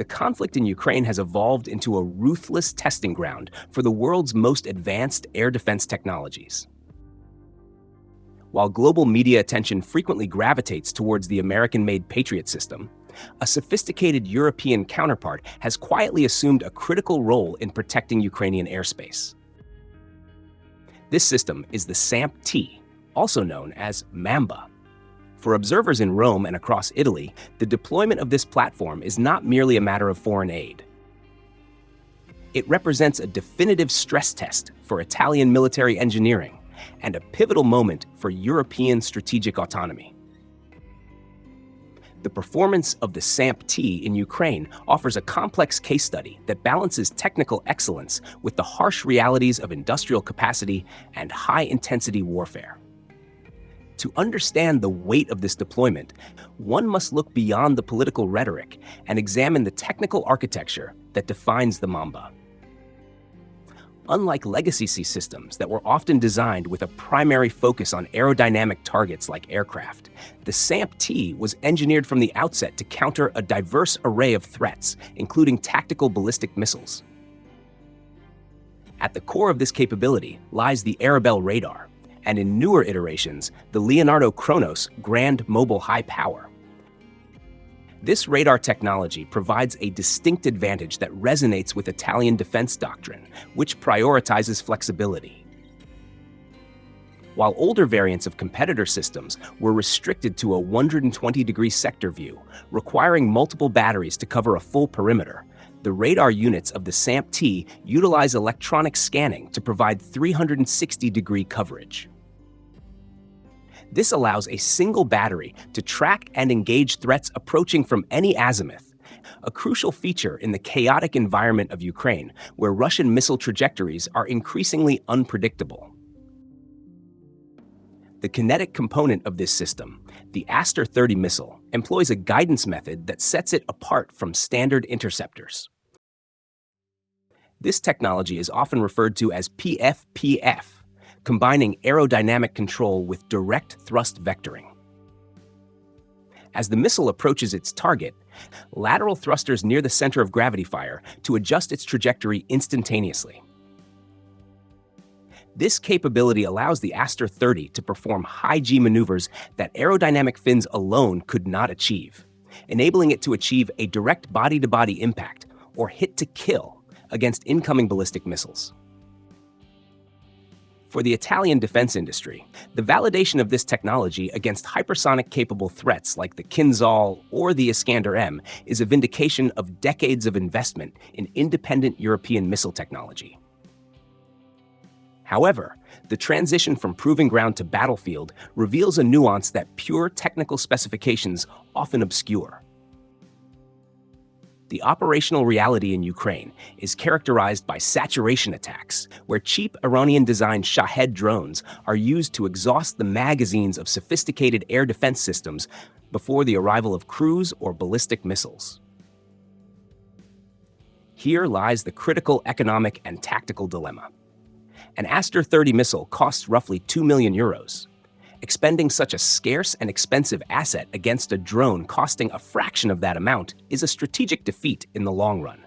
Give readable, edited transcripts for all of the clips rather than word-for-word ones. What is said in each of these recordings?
the conflict in Ukraine has evolved into a ruthless testing ground for the world's most advanced air defense technologies. While global media attention frequently gravitates towards the American-made Patriot system, a sophisticated European counterpart has quietly assumed a critical role in protecting Ukrainian airspace. This system is the SAMP-T, also known as Mamba. For observers in Rome and across Italy, the deployment of this platform is not merely a matter of foreign aid. It represents a definitive stress test for Italian military engineering and a pivotal moment for European strategic autonomy. The performance of the SAMP-T in Ukraine offers a complex case study that balances technical excellence with the harsh realities of industrial capacity and high-intensity warfare. To understand the weight of this deployment, one must look beyond the political rhetoric and examine the technical architecture that defines the Mamba. Unlike legacy sea systems that were often designed with a primary focus on aerodynamic targets like aircraft, the SAMP-T was engineered from the outset to counter a diverse array of threats, including tactical ballistic missiles. At the core of this capability lies the Arabel radar, and in newer iterations, the Leonardo Kronos Grand Mobile High Power. This radar technology provides a distinct advantage that resonates with Italian defense doctrine, which prioritizes flexibility. While older variants of competitor systems were restricted to a 120-degree sector view, requiring multiple batteries to cover a full perimeter, the radar units of the SAMP-T utilize electronic scanning to provide 360-degree coverage. This allows a single battery to track and engage threats approaching from any azimuth, a crucial feature in the chaotic environment of Ukraine, where Russian missile trajectories are increasingly unpredictable. The kinetic component of this system, the Aster 30 missile, employs a guidance method that sets it apart from standard interceptors. This technology is often referred to as PIF-PAF, combining aerodynamic control with direct thrust vectoring. As the missile approaches its target, lateral thrusters near the center of gravity fire to adjust its trajectory instantaneously. This capability allows the Aster 30 to perform high-G maneuvers that aerodynamic fins alone could not achieve, enabling it to achieve a direct body-to-body impact, or hit-to-kill, against incoming ballistic missiles. For the Italian defense industry, the validation of this technology against hypersonic-capable threats like the Kinzhal or the Iskander-M is a vindication of decades of investment in independent European missile technology. However, the transition from proving ground to battlefield reveals a nuance that pure technical specifications often obscure. The operational reality in Ukraine is characterized by saturation attacks, where cheap Iranian-designed Shahed drones are used to exhaust the magazines of sophisticated air defense systems before the arrival of cruise or ballistic missiles. Here lies the critical economic and tactical dilemma. An Aster 30 missile costs roughly 2 million euros. Expending such a scarce and expensive asset against a drone costing a fraction of that amount is a strategic defeat in the long run.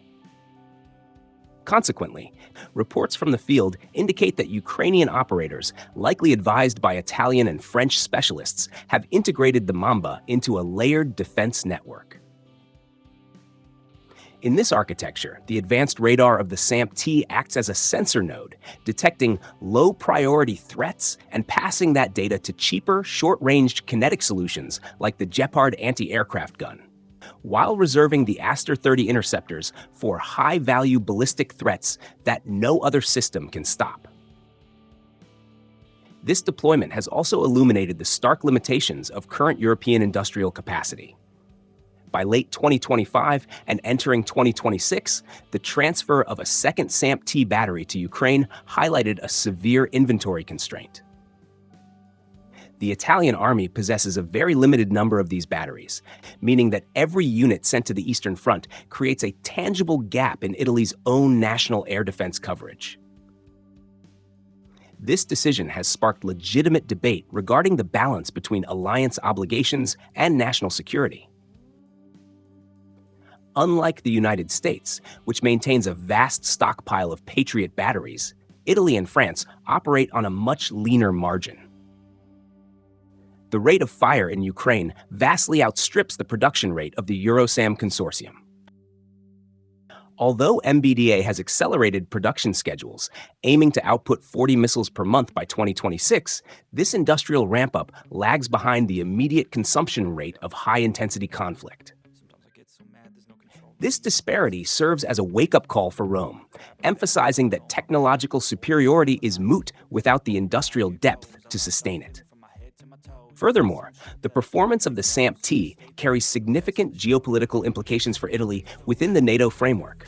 Consequently, reports from the field indicate that Ukrainian operators, likely advised by Italian and French specialists, have integrated the Mamba into a layered defense network. In this architecture, the advanced radar of the SAMP-T acts as a sensor node, detecting low-priority threats and passing that data to cheaper, short-range kinetic solutions like the Gepard anti-aircraft gun, while reserving the Aster 30 interceptors for high-value ballistic threats that no other system can stop. This deployment has also illuminated the stark limitations of current European industrial capacity. By late 2025 and entering 2026, the transfer of a second SAMP-T battery to Ukraine highlighted a severe inventory constraint. The Italian army possesses a very limited number of these batteries, meaning that every unit sent to the Eastern Front creates a tangible gap in Italy's own national air defense coverage. This decision has sparked legitimate debate regarding the balance between alliance obligations and national security. Unlike the United States, which maintains a vast stockpile of Patriot batteries, Italy and France operate on a much leaner margin. The rate of fire in Ukraine vastly outstrips the production rate of the Eurosam consortium. Although MBDA has accelerated production schedules, aiming to output 40 missiles per month by 2026, this industrial ramp-up lags behind the immediate consumption rate of high-intensity conflict. This disparity serves as a wake-up call for Rome, emphasizing that technological superiority is moot without the industrial depth to sustain it. Furthermore, the performance of the SAMP-T carries significant geopolitical implications for Italy within the NATO framework.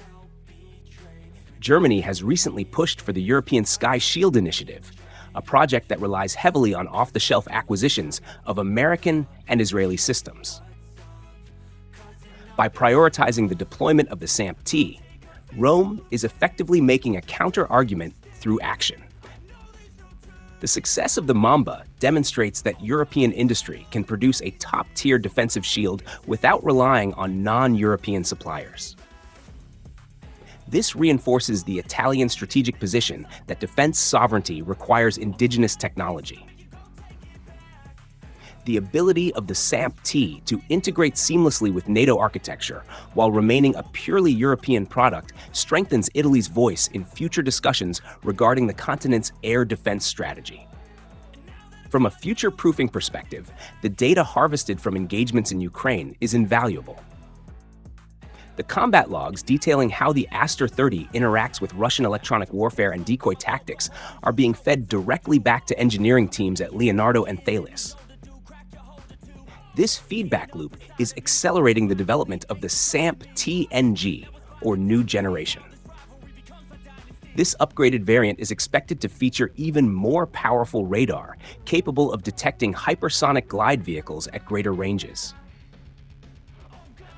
Germany has recently pushed for the European Sky Shield Initiative, a project that relies heavily on off-the-shelf acquisitions of American and Israeli systems. By prioritizing the deployment of the SAMP-T, Rome is effectively making a counter-argument through action. The success of the Mamba demonstrates that European industry can produce a top-tier defensive shield without relying on non-European suppliers. This reinforces the Italian strategic position that defense sovereignty requires indigenous technology. The ability of the SAMP-T to integrate seamlessly with NATO architecture while remaining a purely European product strengthens Italy's voice in future discussions regarding the continent's air defense strategy. From a future-proofing perspective, the data harvested from engagements in Ukraine is invaluable. The combat logs detailing how the Aster 30 interacts with Russian electronic warfare and decoy tactics are being fed directly back to engineering teams at Leonardo and Thales. This feedback loop is accelerating the development of the SAMP-TNG, or new generation. This upgraded variant is expected to feature even more powerful radar, capable of detecting hypersonic glide vehicles at greater ranges.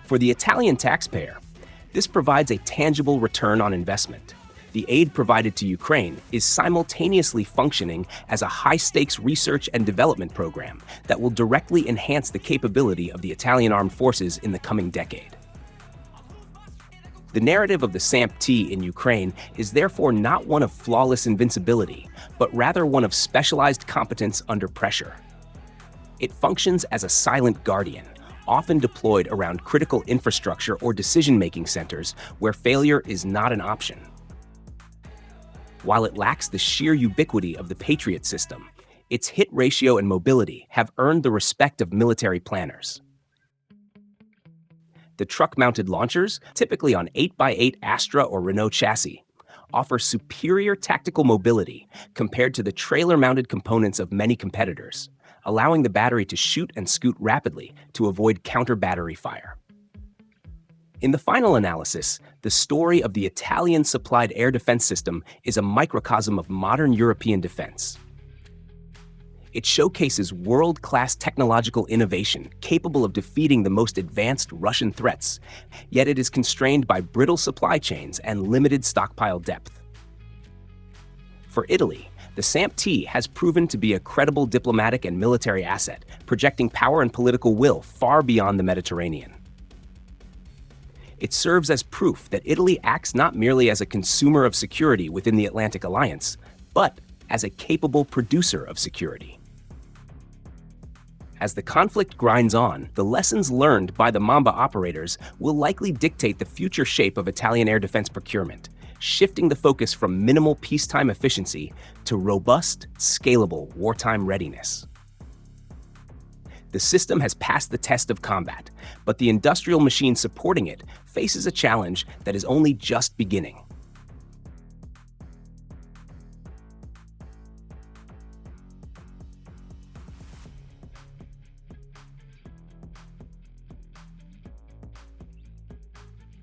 For the Italian taxpayer, this provides a tangible return on investment. The aid provided to Ukraine is simultaneously functioning as a high-stakes research and development program that will directly enhance the capability of the Italian armed forces in the coming decade. The narrative of the SAMP-T in Ukraine is therefore not one of flawless invincibility, but rather one of specialized competence under pressure. It functions as a silent guardian, often deployed around critical infrastructure or decision-making centers where failure is not an option. While it lacks the sheer ubiquity of the Patriot system, its hit ratio and mobility have earned the respect of military planners. The truck-mounted launchers, typically on 8x8 Astra or Renault chassis, offer superior tactical mobility compared to the trailer-mounted components of many competitors, allowing the battery to shoot and scoot rapidly to avoid counter-battery fire. In the final analysis, the story of the Italian-supplied air defense system is a microcosm of modern European defense. It showcases world-class technological innovation capable of defeating the most advanced Russian threats, yet it is constrained by brittle supply chains and limited stockpile depth. For Italy, the SAMP-T has proven to be a credible diplomatic and military asset, projecting power and political will far beyond the Mediterranean. It serves as proof that Italy acts not merely as a consumer of security within the Atlantic Alliance, but as a capable producer of security. As the conflict grinds on, the lessons learned by the Mamba operators will likely dictate the future shape of Italian air defense procurement, shifting the focus from minimal peacetime efficiency to robust, scalable wartime readiness. The system has passed the test of combat, but the industrial machine supporting it faces a challenge that is only just beginning.